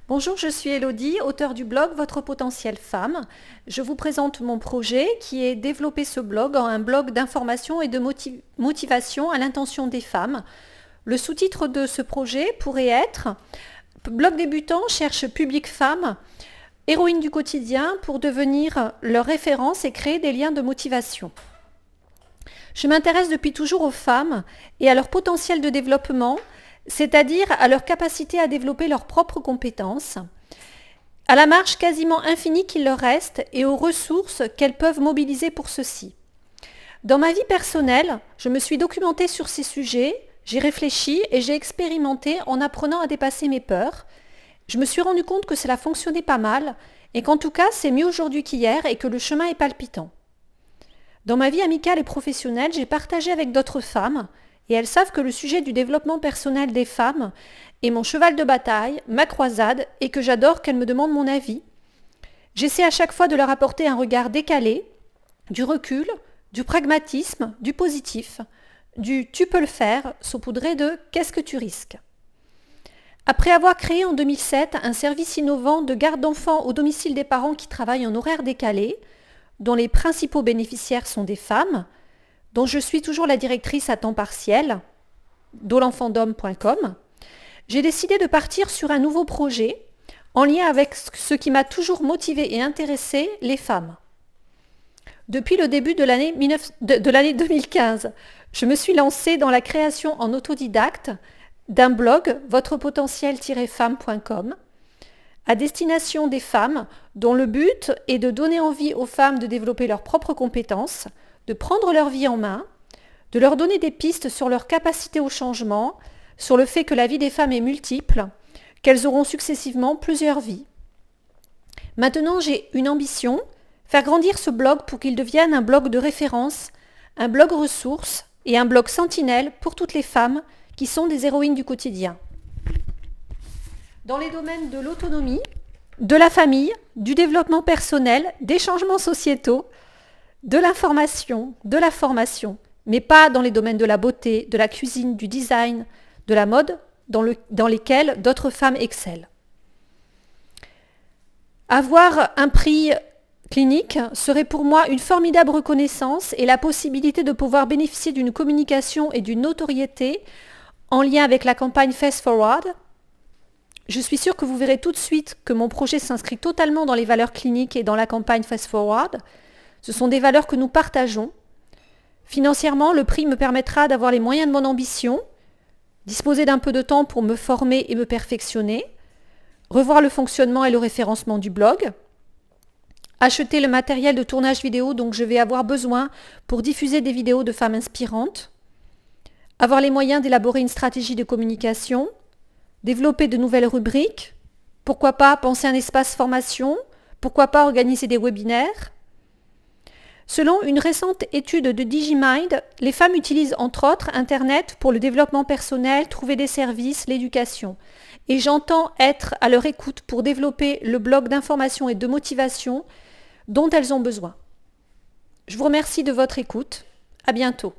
Bonjour, je suis Elodie, auteure du blog Votre potentiel femme. Je vous présente mon projet qui est développer ce blog en un blog d'information et de motivation à l'intention des femmes. Le sous-titre de ce projet pourrait être Blog débutant cherche public femme, héroïne du quotidien pour devenir leur référence et créer des liens de motivation. Je m'intéresse depuis toujours aux femmes et à leur potentiel de développement, c'est-à-dire à leur capacité à développer leurs propres compétences, à la marge quasiment infinie qu'il leur reste et aux ressources qu'elles peuvent mobiliser pour ceci. Dans ma vie personnelle, je me suis documentée sur ces sujets, j'ai réfléchi et j'ai expérimenté en apprenant à dépasser mes peurs. Je me suis rendu compte que cela fonctionnait pas mal et qu'en tout cas c'est mieux aujourd'hui qu'hier et que le chemin est palpitant. Dans ma vie amicale et professionnelle, j'ai partagé avec d'autres femmes et elles savent que le sujet du développement personnel des femmes est mon cheval de bataille, ma croisade, et que j'adore qu'elles me demandent mon avis. J'essaie à chaque fois de leur apporter un regard décalé, du recul, du pragmatisme, du positif, du « tu peux le faire » saupoudré de « qu'est-ce que tu risques ». Après avoir créé en 2007 un service innovant de garde d'enfants au domicile des parents qui travaillent en horaire décalé, dont les principaux bénéficiaires sont des femmes, dont je suis toujours la directrice à temps partiel, dolenfantdom.com, j'ai décidé de partir sur un nouveau projet en lien avec ce qui m'a toujours motivée et intéressée, les femmes. Depuis le début de l'année 2015, je me suis lancée dans la création en autodidacte d'un blog, votrepotentiel-femme.com, à destination des femmes dont le but est de donner envie aux femmes de développer leurs propres compétences, de prendre leur vie en main, de leur donner des pistes sur leur capacité au changement, sur le fait que la vie des femmes est multiple, qu'elles auront successivement plusieurs vies. Maintenant, j'ai une ambition, faire grandir ce blog pour qu'il devienne un blog de référence, un blog ressource et un blog sentinelle pour toutes les femmes qui sont des héroïnes du quotidien. Dans les domaines de l'autonomie, de la famille, du développement personnel, des changements sociétaux, de l'information, de la formation, mais pas dans les domaines de la beauté, de la cuisine, du design, de la mode, dans lesquels d'autres femmes excellent. Avoir un prix clinique serait pour moi une formidable reconnaissance et la possibilité de pouvoir bénéficier d'une communication et d'une notoriété en lien avec la campagne Fast Forward. Je suis sûre que vous verrez tout de suite que mon projet s'inscrit totalement dans les valeurs cliniques et dans la campagne Fast Forward. Ce sont des valeurs que nous partageons. Financièrement, le prix me permettra d'avoir les moyens de mon ambition, disposer d'un peu de temps pour me former et me perfectionner, revoir le fonctionnement et le référencement du blog, acheter le matériel de tournage vidéo dont je vais avoir besoin pour diffuser des vidéos de femmes inspirantes, avoir les moyens d'élaborer une stratégie de communication, développer de nouvelles rubriques, pourquoi pas penser un espace formation, pourquoi pas organiser des webinaires. Selon une récente étude de Digimind, les femmes utilisent entre autres Internet pour le développement personnel, trouver des services, l'éducation. Et j'entends être à leur écoute pour développer le blog d'information et de motivation dont elles ont besoin. Je vous remercie de votre écoute. À bientôt.